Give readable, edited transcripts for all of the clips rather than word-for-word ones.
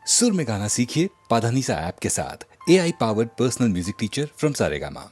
सुर में गाना सीखिए पाधानीसा ऐप के साथ। AI powered personal music teacher from Saregama.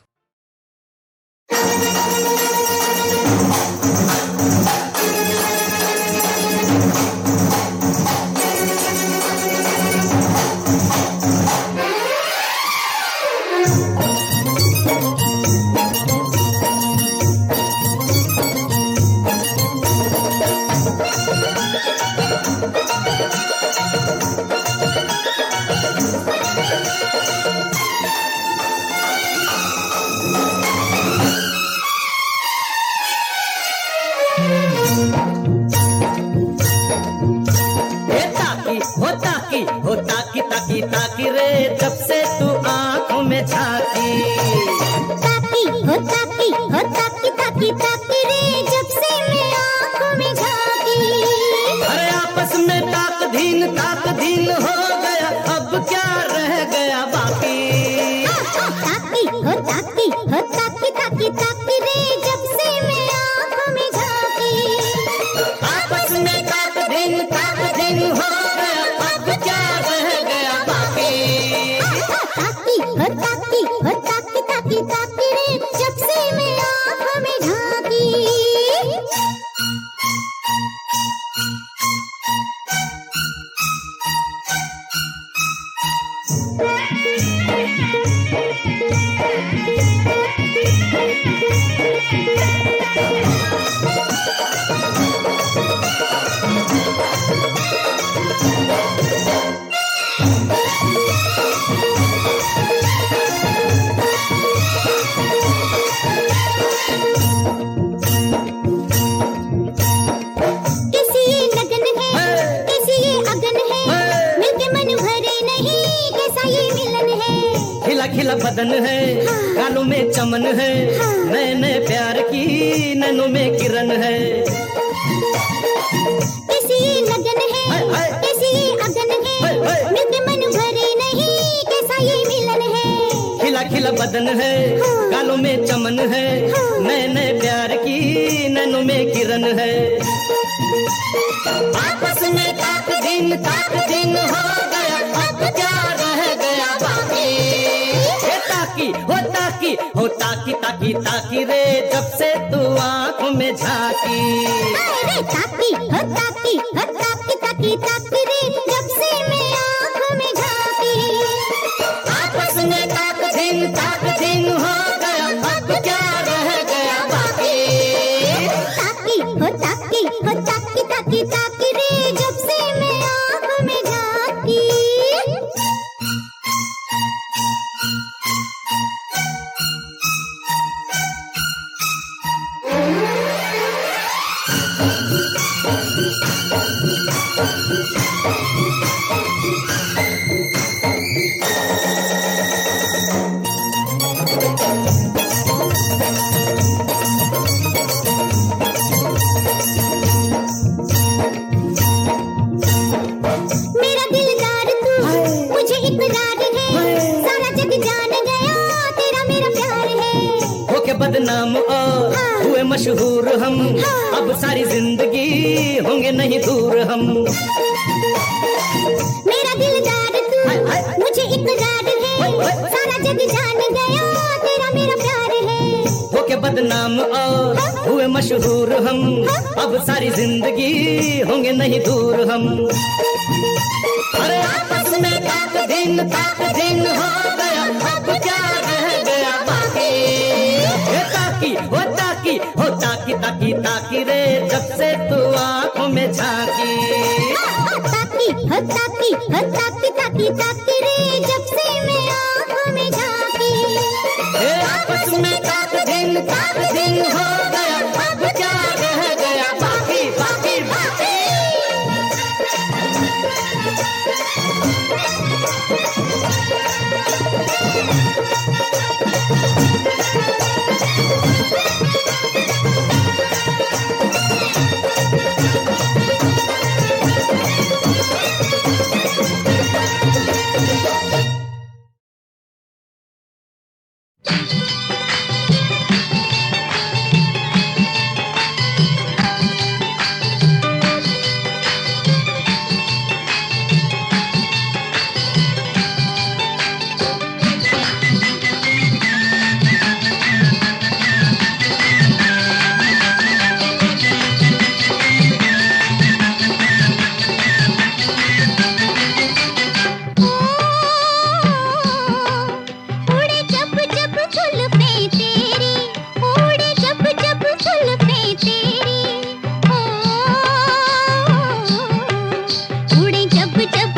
हो ताकी ताकी ताकी रे जब से तू आंखों में झांकी। ताकी हो ताकी हो ताकी ताकी ताकी रे जब से मैं आंखों में झांकी। अरे आपस में ताक धीन हो गया, अब क्या रह गया बाकी। ताकी हो ताकी हो ताकी ताकी ताकी रे जब से मैं आंखों में झांकी। आपस में ताक धीन हो गया, अब क्या रह गया बाकी। ताकी हो ताकी हो ताकी ताकी ताकी रे जब से मैं आंखों में झांकी। खिला बदन है, गालों में चमन है, नए नए प्यार की नैनों में किरण है। कैसी लगन है, कैसी अगन है, मिलके मन भरे नहीं कैसा ये मिलन है। खिला खिला बदन है, गालों में चमन है, नए नए प्यार की नैनों में किरण है। आपस में ताक दिन हो गया, अब क्या रह गया बाकी। हो ताकी ताकी ताकी रे जब से तू आंखों में झांकी। अरे ताकी हो ताकी हो ताकी ताकी ताकी रे जब से मैं आंखों में झांकी। आपस में ताक दिन हो गया, अब क्या रह गया बाकी। ताकी हो ताकी हो ताकी ताकी ताकी रे जब से मैं आंखों में झांकी। मेरा दिलदार तू मुझे इकरार है, सारा जग जान गया तेरा मेरा प्यार है। होके बदनाम और हुए मशहूर हम, अब सारी जिंदगी होंगे नहीं दूर हम। मेरा दिलदार तू मुझे इकरार है, सारा जग जान गया तेरा मेरा प्यार है। होके बदनाम और हुए मशहूर हम, अब सारी जिंदगी होंगे नहीं दूर हम। अरे आपस में ताक दिन हो गया, अब क्या रह गया बाकी। हो ताकी ताकी रे जब से तू आंखों में झांकी। ताकी हो ताकी हो ताकी ताकी ताकी रे जब से मैं आंखों में झांकी। आपस में ताक दिन हो गया, अब क्या रह गया बाकी।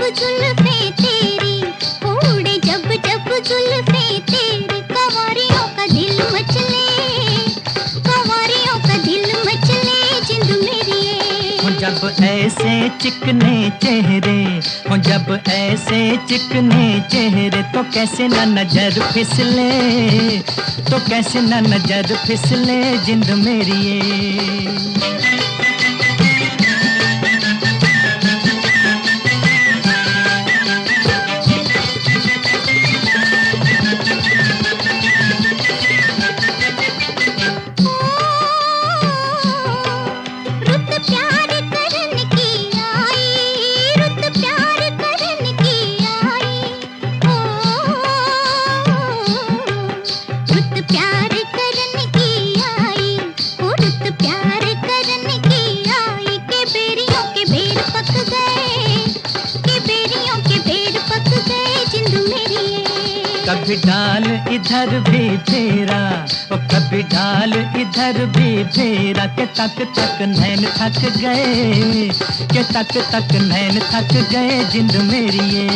जुल्फे तेरी, उड़े जब जब जुल्फे तेरी, कंवरियों का दिल मचले, कंवरियों का दिल मचले जिंद मेरी ये। हो जब ऐसे चिकने चेहरे, हो जब ऐसे चिकने चेहरे, तो कैसे न नजर फिसले, तो कैसे न नजर फिसले जिंद मेरी ये। रुत प्यार करन की आई, रुत प्यार करन की आई, रुत प्यार करन की आई, रुत प्यार करन की आई, के बेरियों के बेर पक गए, के बेरियों के बेर पक गए जिंद मेरी ये। कभी डाल इधर भी फेरा, ओ कभी डाल इधर भी फेरा, के तक तक नैन थक गए, के तक तक नैन थक गए जिंद मेरी ये।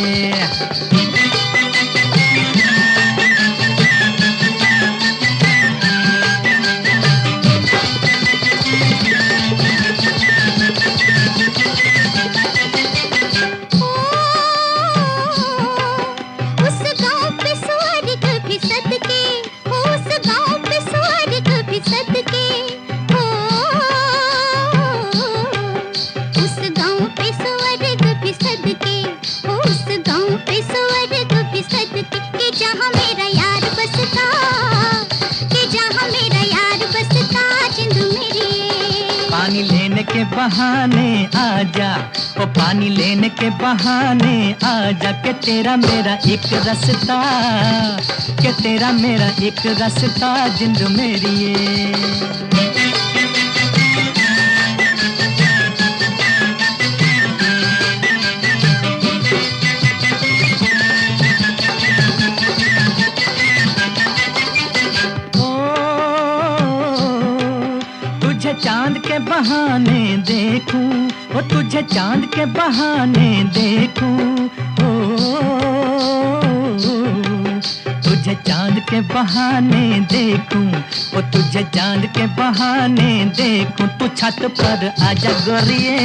उस गाँव पे स्वर्ग भी सदके, उस गाँव पे स्वर्ग भी सदके, उस गाँव पे स्वर्ग भी सदके, उस गाँव पे स्वर्ग भी सदके, कि जहाँ मेरा यार बसता, कि जहाँ मेरा यार बसता जिंद मेरी ये। पानी लेने के बहाने आजा, ओ पानी लेने के बहाने आजा, के तेरा मेरा एक रास्ता, के तेरा मेरा एक रास्ता जिंद मेरी ये। तुझे चांद के बहाने देखूं, ओ तुझे चांद के बहाने देखूं, तुझे चांद के बहाने देखूं, ओ तुझे चांद के बहाने देखूं, तू छत पर आजा गोरिये,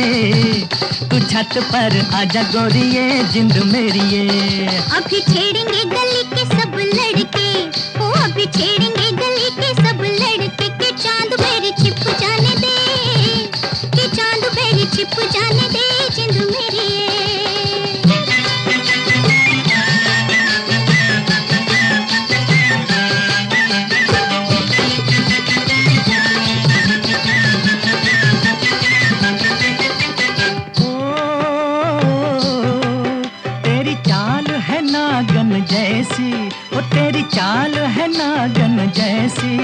तू छत पर आजा गोरिये जिंद मेरी ये। अभी छेड़ेंगे गली के सब लड़के, ओ अभी छेड़ेंगे गली के सब लड़के, के चांद मेरी छिप जाने दे, के चांद मेरी छिप जाने दे जिंद मेरी ये। तेरी चाल है नागन जैसी, ओ तेरी चाल है नागन जैसी,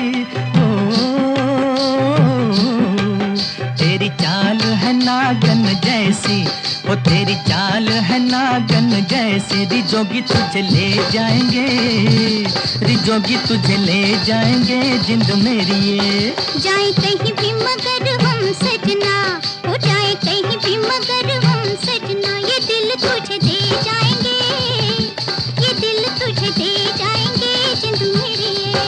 ओ तेरी चाल है नागन जैसी, ओ तेरी चाल है नागन जैसी, रिजोगी तुझे ले जाएंगे, रिजोगी तुझे ले जाएंगे जिंद मेरी ये। जाए कहीं भी मगर हम सजना, हो जाए कहीं भी मगर हम सजना, ये दिल तुझे दे जाएंगे, ये दिल तुझे दे जाएंगे जिंद मेरी ये।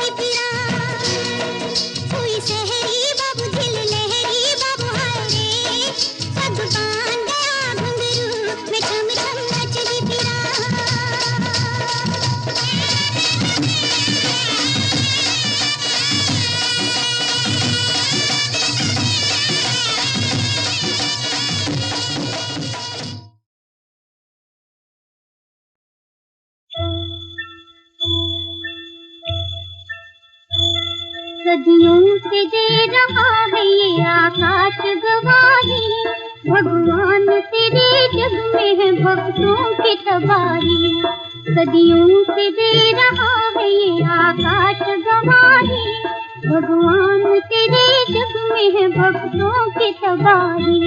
नचदी फिरा सोई सहरी बाबू झिल लहरी बाबू हाय रे पग बांध गया घुंघरू मैं छम छम नचदी फिरा सदियों से दे रहा है ये आकाश गवाही भगवान तेरे जग में है भक्तों की तबाही सदियों से दे रहा है ये आकाश गवाही भगवान तेरे जग में है भक्तों की तबाही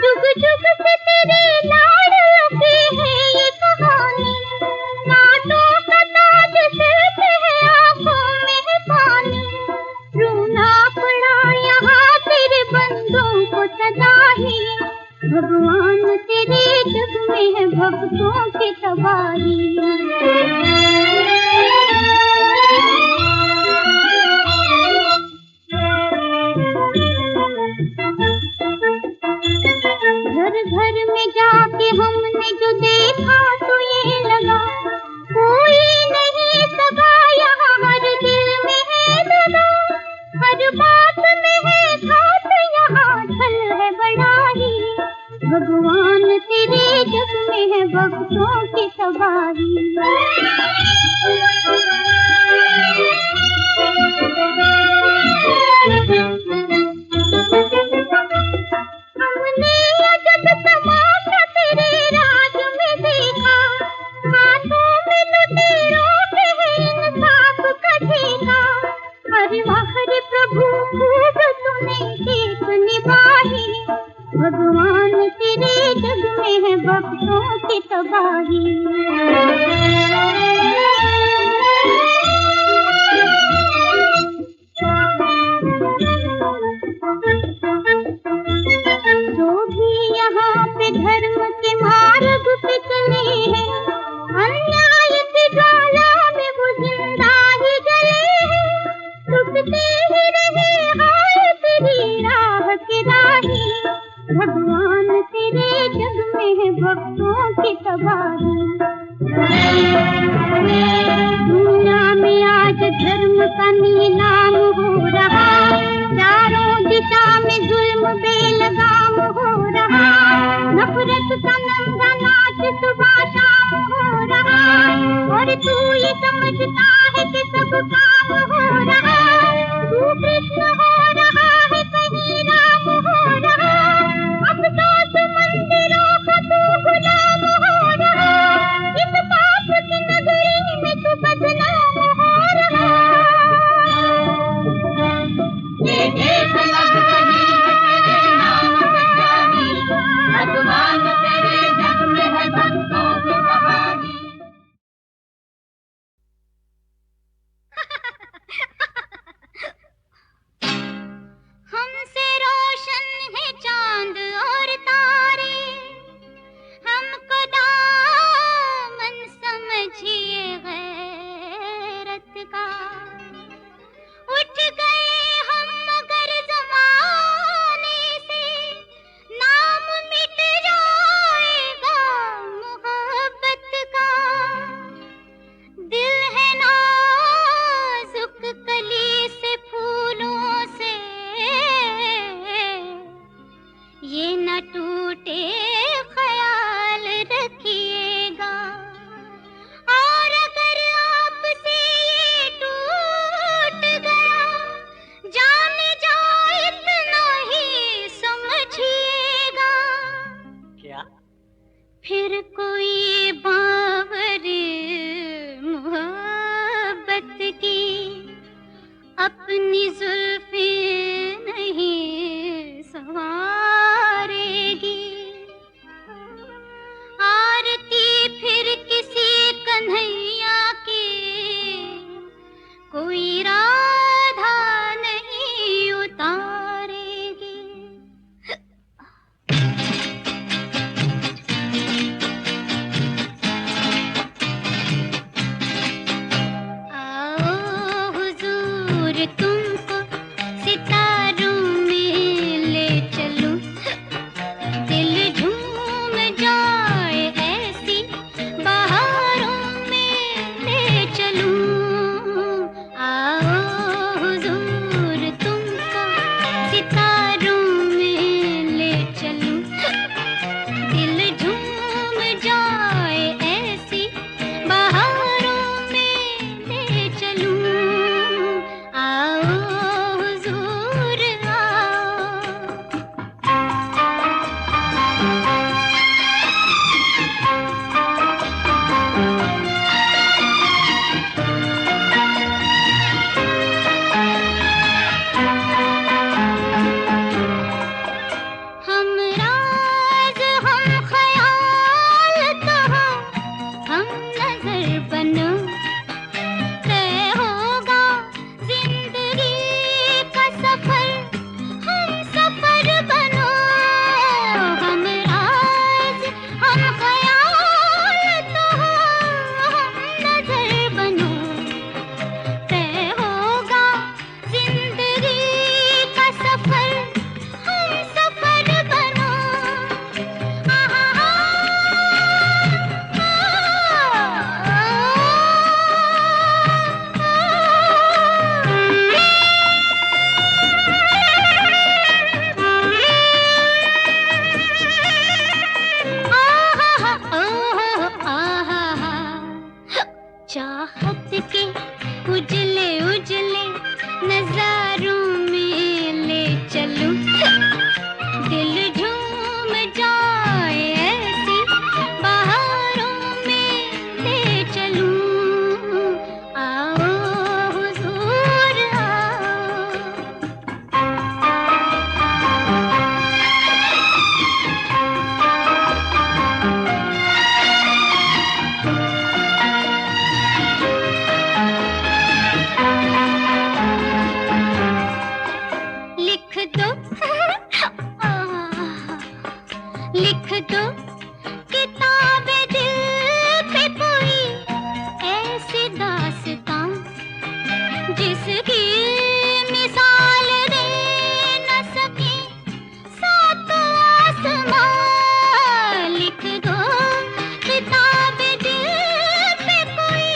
जुग जुग से तेरे लाड़ लगे है ये कहानी कांटों का ताज सिर पे है आंखों में है पानी रूना पड़ा यहाँ तेरे बंदों को सदा ही भगवान तेरे जग में है भक्तों की तबाही घर घर में जाके हमने जो देखा तो ये लगा कोई नहीं सगा यहाँ हर दिल में है दगा हर बात में है खास यहाँ ढल है बड़ा ही भगवान तेरे जग में है भक्तों की तबाही हमने अजब तमाशा तेरे राज में देखा हाथों में लुटेरों के है इंसाफ का ठेका अरे वाह रे प्रभु खूब तूने देख निभाई भगवान तेरे जग में है भक्तों की तबाही जो भी यहाँ पे धर्म के मार्ग पे चले हैं अन्याय की ज्वाला में वो जिंदा ही जले हैं टूटते ही रहे हाय तेरी राह के राही भगवान तेरे जग में है भक्तों की तबाही दुनिया में आज धर्म का नीलाम हो रहा चारों दिशा में जुल्म बेलगाम हो रहा नफरत का नंगा नाच सुबह शाम हो रहा और तू ये समझता है कि सब काम हो रहा तू कृष्ण हो रहा है कहीं राम हो रहा अब तो मंदिरों का तू गुलाम हो रहा इस पाप की नगरी में तू बदनाम हो रहा ये देश लग रही है तेरे नाम बदनामी भगवान तेरे जग में है भक्तों की तबाही हमसे रोशन है चांद और तारे हमको दामन समझिए गैरत का उठ गए हम मगर ज़माने से नाम मिट जाएगा मोहब्बत का दिल है नाजुक कली से फूलों से ये न टूटे ख्याल रखिएगा और अगर आपसे ये टूट गया जाने जाए इतना ही समझिएगा क्या फिर कोई बावर मोहब्बत की अपनी जुल्फें नहीं संवारेगी लिख दो किताबें दिल पे कोई ऐसी दास्तां जिसकी मिसाल दे न सके सात आसमां। लिख दो किताबें दिल पे कोई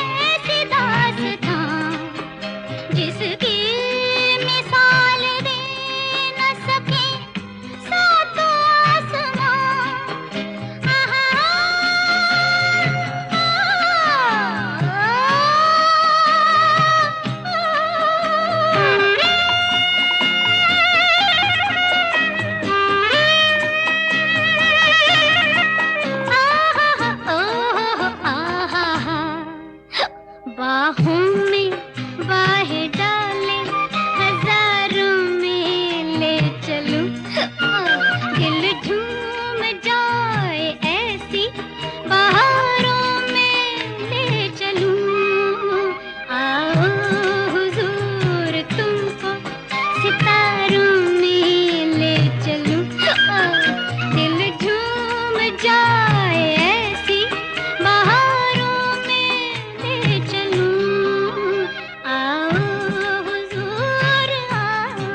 ऐसी दास्तां जिसकी मिसाल दे न सके सात आसमां। बाहों में बाहें डाले हजारों में ले चलूं, दिल झूम जाए ऐसी बहारों में ले चलूं। आओ हुजूर तुमको सितारों में ले चलूं, दिल झूम जाए ऐसी बहारों में ले चलूं। आओ हुजूर आओ।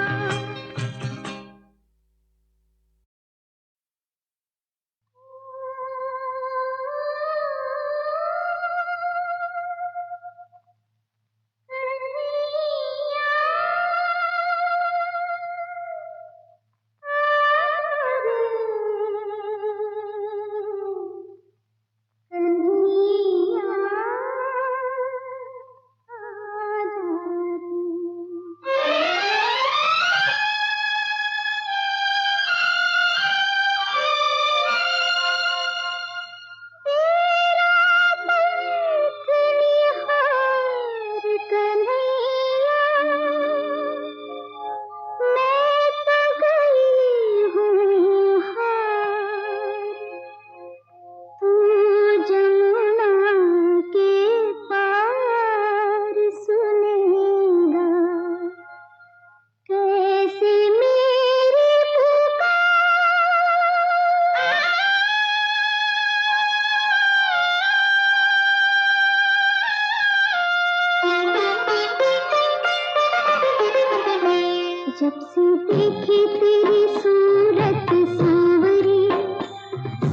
जब से देखी तेरी सूरत सांवरी,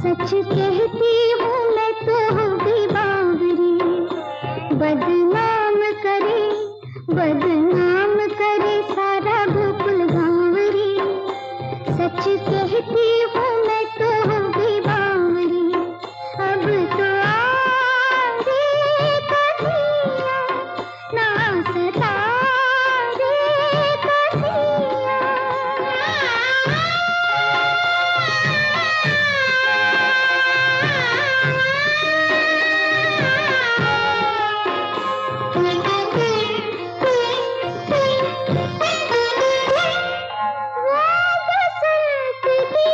सच कहती हूँ मैं तो भी बावरी। बदनाम करे सारा गोकुल गांवरी। सच कहती हूँ मैं तो भी बावरी। अब तो आगे कन्हैया ना सता रे कन्हैया। वो बसंत की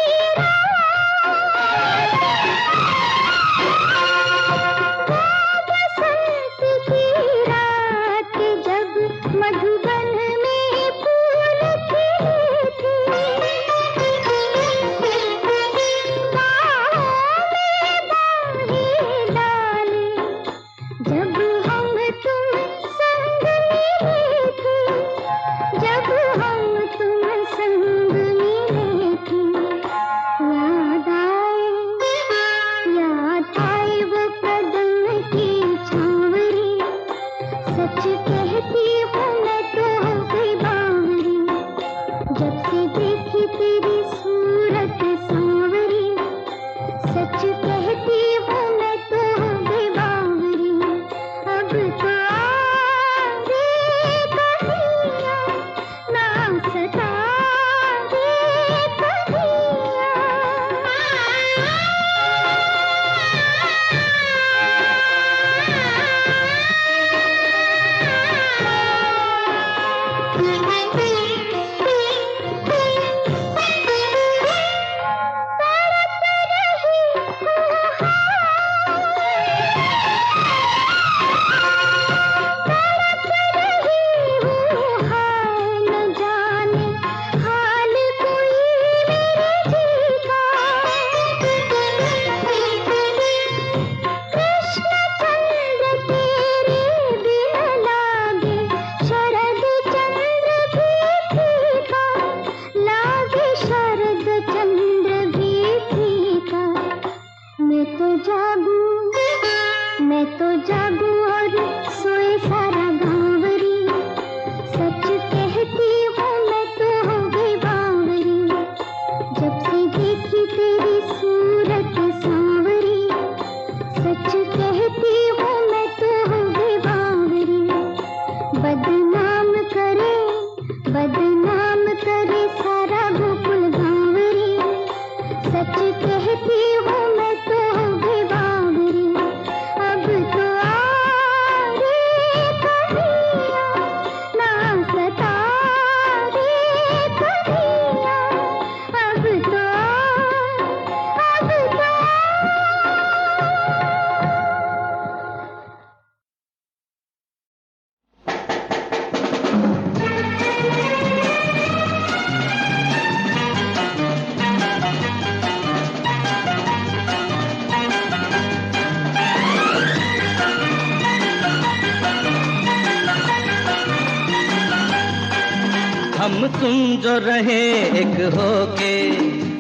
तुम जो रहे एक होके,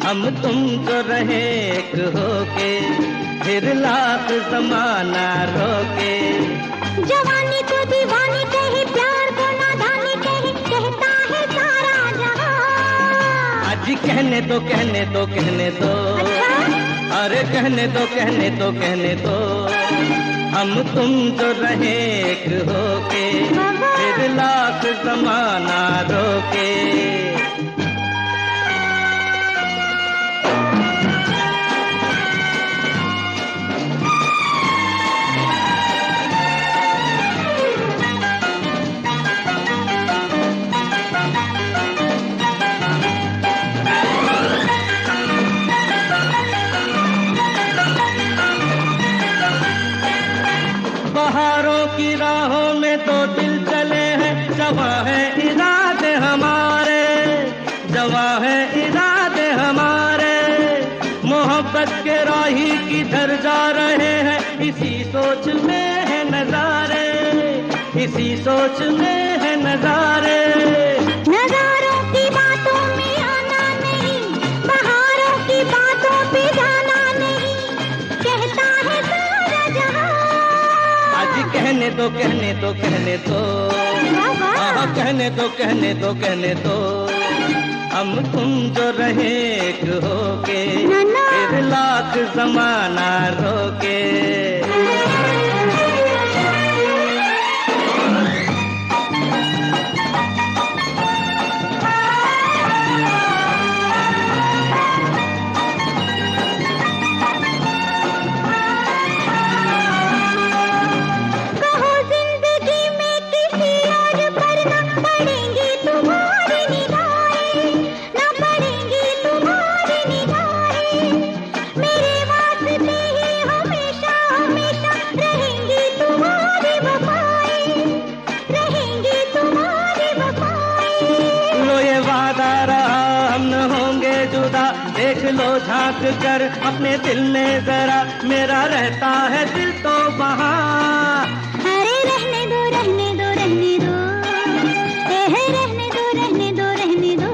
हम तुम जो रहे एक होके, फिर लाख जमाना रोके। जवानी को दीवानी कहे, प्यार को नादानी कहे, कहता है सारा जहां। आज कहने दो कहने दो कहने दो, अरे कहने दो कहने दो कहने दो, हम तुम जो रहे एक होके, फिर लाख जमाना रोके। बहारों की राहों में दो दिल चले हैं, जवां है इरादे हमारे, जवां है इरादे हमारे। मोहब्बत के राही किधर जा रहे हैं, इसी सोच में है नजारे, इसी सोच में है नजारे। नजारों की बातों में आना नहीं, बहारों की बातों पे जाना नहीं, कहता है सारा जहां। आज कहने दो कहने दो कहने दो, हाँ कहने दो कहने दो कहने दो, हम तुम जो रहे एक होके, फिर लाख जमाना रोके। देख लो झांक कर अपने दिल में जरा, मेरा रहता है दिल तो वहाँ। अरे रहने दो रहने दो रहने दो, रहने दो रहने दो रहने दो,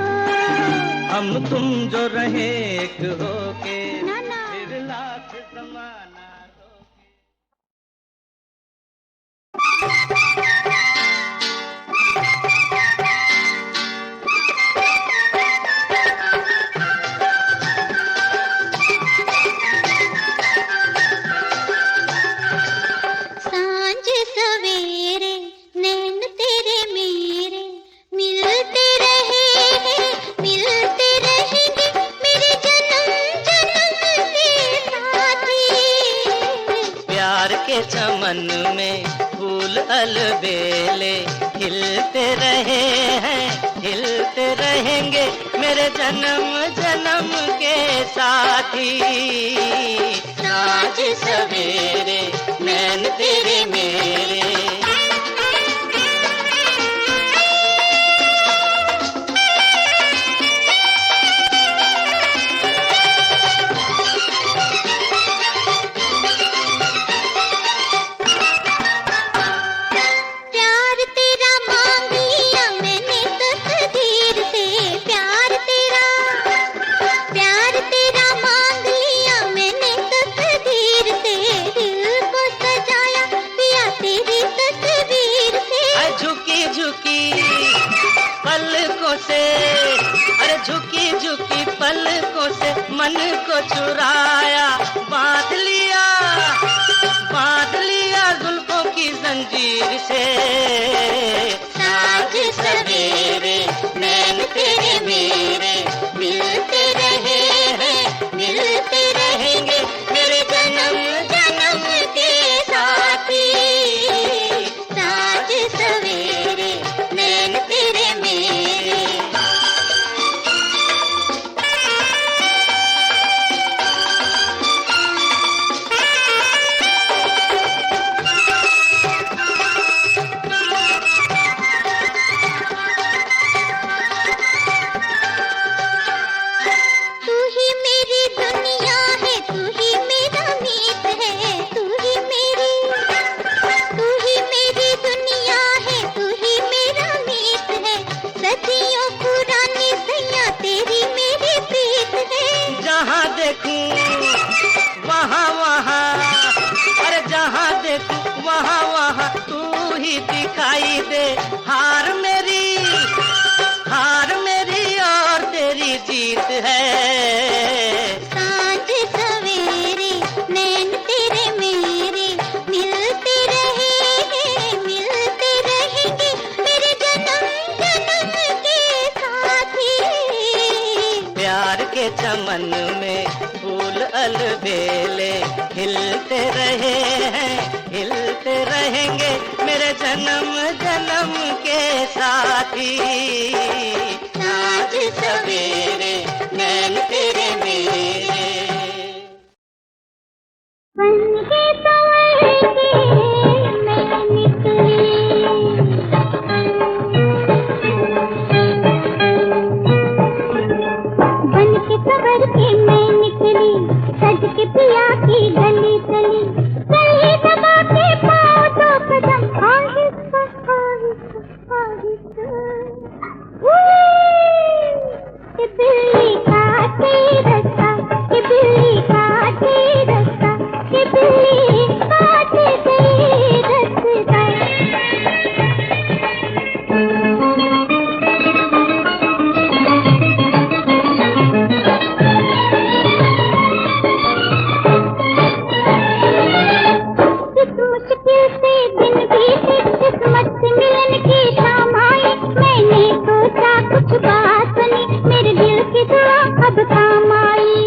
हम तुम जो रहे एक होके, फिर लाख जमाना रोके। चमन में फूल अलबेले खिलते रहे हैं, खिलते रहेंगे मेरे जन्म जन्म के साथी। साँझ सवेरे नैन तेरे मेरे, अरे झुकी झुकी पलकों से मन को चुराया, बांध लिया जुल्फों की जंजीर से। साँझ सवेरे नैन तेरे मेरे मिलते रहे हैं, मिलते रहेंगे मेरे जन्म जन्म के साथी। साँझ सवेरे नैन तेरे मेरे, दे हार मेरी और तेरी जीत है। साँझ सवेरे नैन तेरे मेरे मिलते रहेंगे मेरे जन्म जन्म के साथी। प्यार के चमन में फूल अलबेले खिलते रहे हैं, हिलते रहेंगे मेरे जन्म जन्म के साथी। साँझ सवेरे नैन तेरे मेरे। बन के संवर के मैं निकली, बन के संवर के मैं निकली, सज के पिया की गली चली, गली दबा के पाँव दो कदम आहिस्ता आहिस्ता आहिस्ता। कि बिल्ली काटे रास्ता, कि बिल्ली काटे रास्ता, कि बिल्ली काटे रास्ता। इस मुश्किल से दिन बीते, किस्मत से मिलन की शाम आई, मैंने सोचा कुछ बात सुनी, मेरे दिल की दुआ अब काम आई।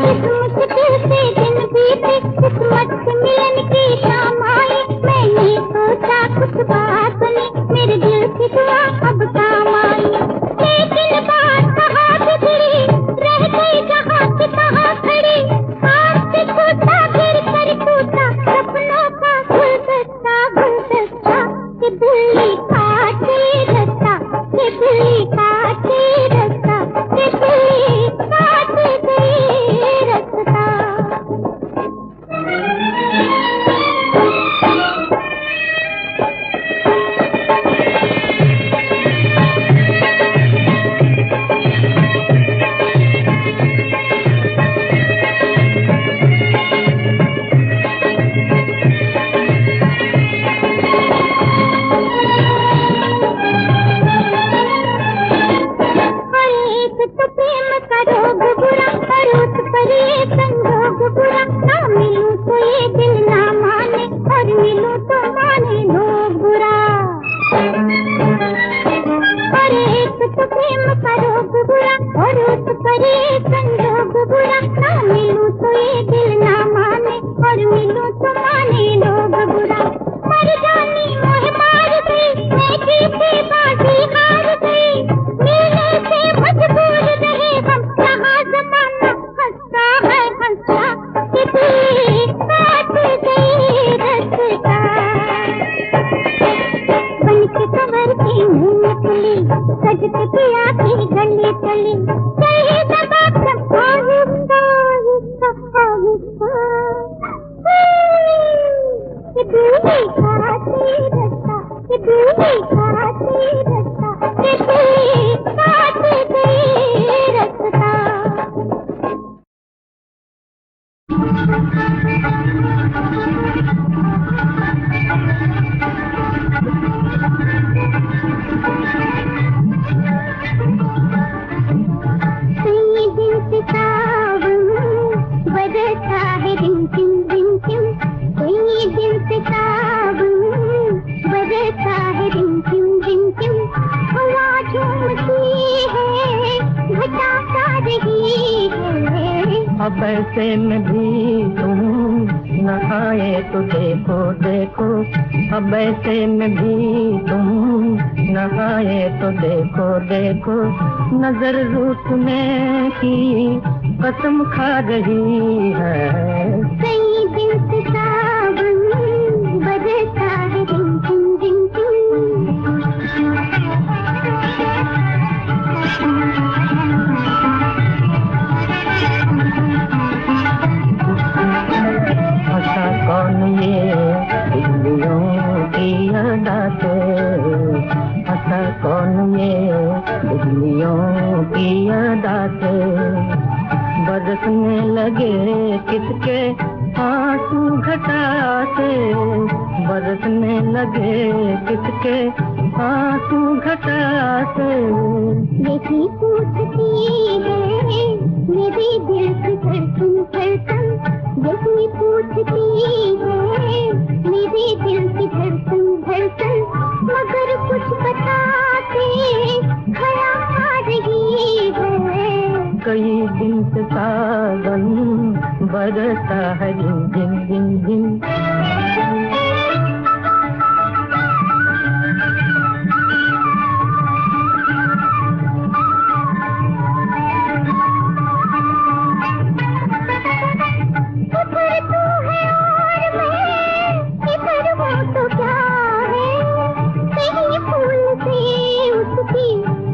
इस मुश्किल से दिन बीते, किस्मत से मिलन की शाम आई, मैंने सोचा कुछ बात सुनी, मेरे दिल की दुआ अब काम आई। लेकिन बात कहाँ बिगड़ी, रह गई जहाँ की तहाँ खड़ी, हाथ से छूटा गिर कर टूटा सपनों का गुलदस्ता गुलदस्ता। कि बिल्ली काटे रास्ता, कि बिल्ली काटे रास्ता, कि बिल्ली काटे रास्ता। तो प्रेम का रोग बुरा, और उस पर ये संजोग बुरा, ना मिलूं तो ये दिल ना माने, और मिलूं तो माने लोग बुरा। और एक तो प्रेम का रोग बुरा, और उस पर ये संजोग बुरा, ना मिलूं तो ये दिल ना माने, और मिलूं तो माने लोग बुरा। मर जानी मोह मार गई, मैं जीती बाजी हार गई, मिलने से मजबूर रहे हम, यहाँ जमाना हंसता है हंसता। कि बिल्ली काट गई रास्ता, बन के संवर की मैं निकली, सज के पिया की गली चली, गली दबा कर आहिस्ता आहिस्ता आहिस्ता। कि बिल्ली काटे रास्ता, कि बिल्ली काटे रास्ता, कि बिल्ली काटे रास्ता। कई दिन से सावन बरसा है रिमझिम रिमझिम, कई दिन से सावन बरसा है रिमझिम रिमझिम। हवा झूमती है, घटा सा रही है, अब ऐसे में भी तुम नहाए तो देखो देखो, अब ऐसे में भी तुम नहाए तो देखो देखो, नजर रूठने की कसम खा रही है। कई दिन से सावन बरसा है रिमझिम रिमझिम। हंसा कौन ये बिल्लियों की अदा से, हंसा कौन ये बिल्लियों की अदा से, बरसने लगे किसके आंसू घटा से बरसने लगे किसके आंसू घटा से। यही पूछती है मेरे दिल की धड़कन धड़कन, यही पूछती है मेरे दिल की धड़कन धड़कन, मगर कुछ बताते खड़ा आ रही है। कई दिन से सावन बरसा है दिन दिन दिन दिन।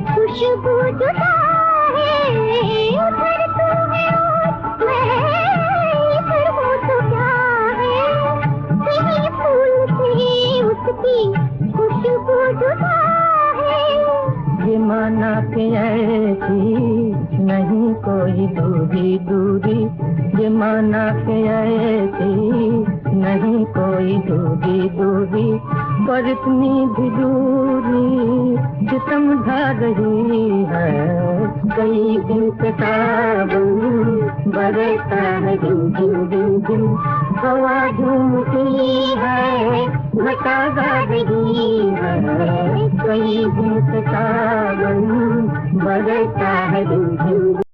खुशबू जुदा है, उधर तू है और मैं इधर हूँ तो क्या है, कहीं फूल से उसकी खुशबू जुदा है। ये माना के ऐसी नहीं कोई दूरी दूरी, ये माना के ऐसी नहीं कोई दूरी दूरी, पर इतनी भी दूरी सितम ढा रही है। कई दिन से सावन बरसता है दिन दिन दिन दिन, हवा झूमती है घटा गा रही है। कई दिन से सावन बरसता है दिन दिन दिन।